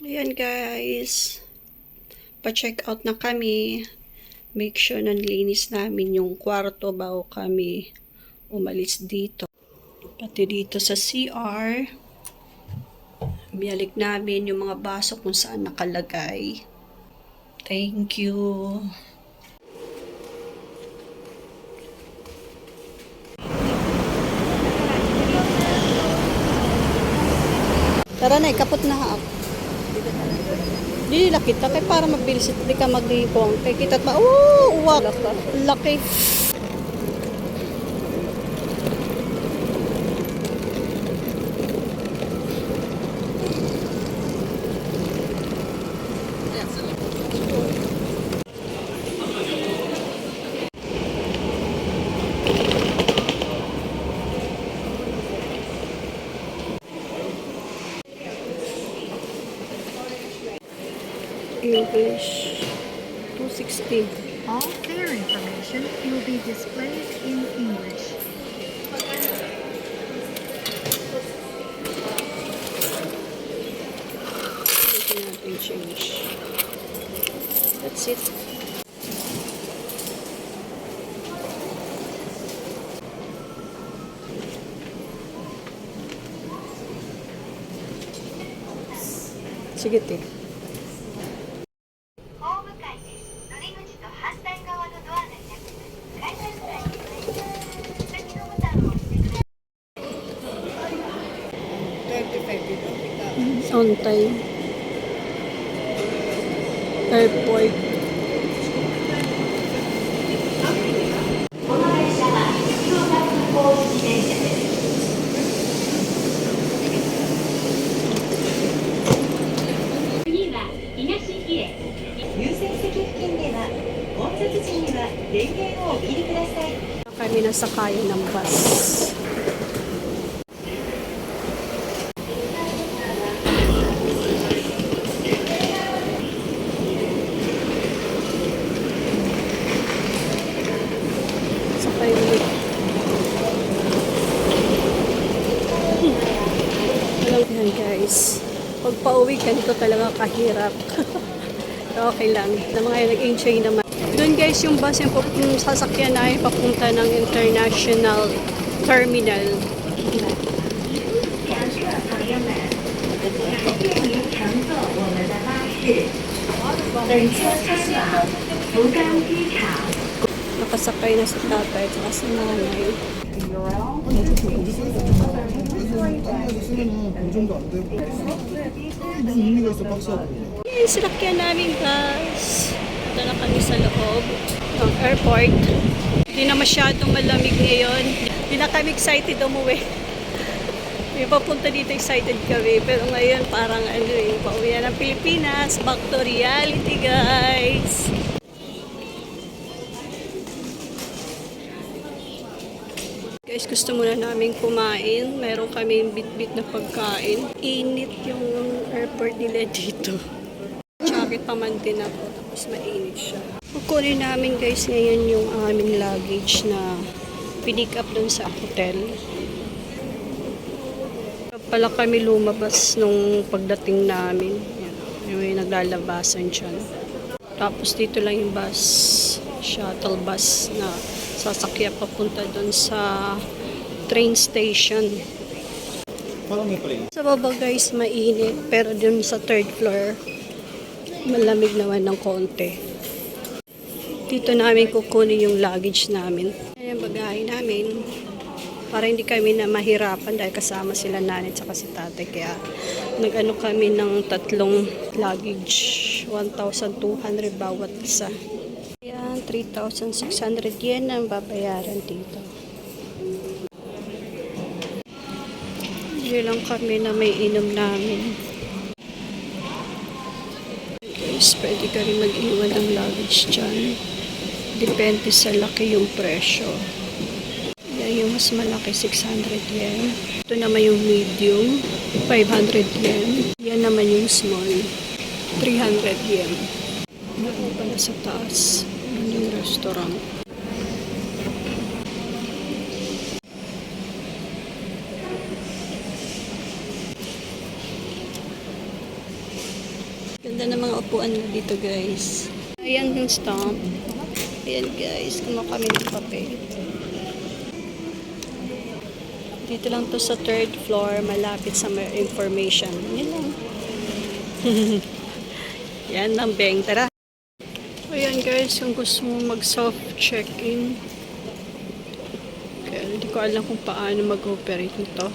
Ayan guys, pa-check out na kami. Make sure nanlinis namin yung kwarto bago kami umalis dito. Pati dito sa CR, biyalik namin yung mga baso kung saan nakalagay. Thank you. Tara na, kapot na ha. Di laki ta kay para mabilis di ka maglipong. Kay kita't ma wak. Laki. English 260. All fare information will be displayed in English. Ito natin change. That's it. Sige, te. On time. Airport. Kami nasakayan ng bus. Ayan guys, pag pauwi ganito talaga kahirap. Okay lang, na mga nag-enjoy naman. Doon guys yung bus yung sasakyan na ay papunta ng international terminal. Nakasakay na si tatay at si nanay. Yung sinakyan namin guys. Ito na kami sa loob ng airport. Hindi na masyadong malamig ngayon. Hindi na kami excited umuwi. Yung papunta dito excited kami. Pero ngayon parang pauwi na ng Pilipinas. Back to reality guys. Guys, gusto muna namin kumain. Meron kaming bit-bit na pagkain. Init yung airport nila dito. Jacket pa man din ako. Tapos mainit siya. Kukunin namin guys ngayon yung aming luggage na pinick up dun sa hotel. Pala kami lumabas nung pagdating namin. Yan, yung naglalabasan dyan. Tapos dito lang yung bus. Shuttle bus na sasakyan papunta doon sa train station. Sa baba guys mainit, pero doon sa third floor malamig naman ng konti. Dito namin kukunin yung luggage namin. Ayan bagahe namin para hindi kami na mahirapan dahil kasama sila nanay at si tatay, kaya nag-ano kami ng 3 luggage, 1,200 bawat isa. Yan, 3,600 yen ang babayaran dito. Hindi lang kami na may inom namin. Guys, pwede ka rin mag-iwan ng luggage dyan. Depende sa laki yung presyo. Yan yung mas malaki, 600 yen. Ito naman yung medium, 500 yen. Yan naman yung small, 300 yen. Ano pala sa taas? Yung restaurant. Ganda ng mga upuan na dito, guys. Ayan yung stamp. Ayan, guys. Kumuha kami ng papel. Dito lang to sa 3rd floor, malapit sa may information. Yan lang. Yan lang, Beng. Tara. Ayan, guys. Kung gusto mo mag-soft check-in. Kaya hindi ko alam kung paano mag-operate nito.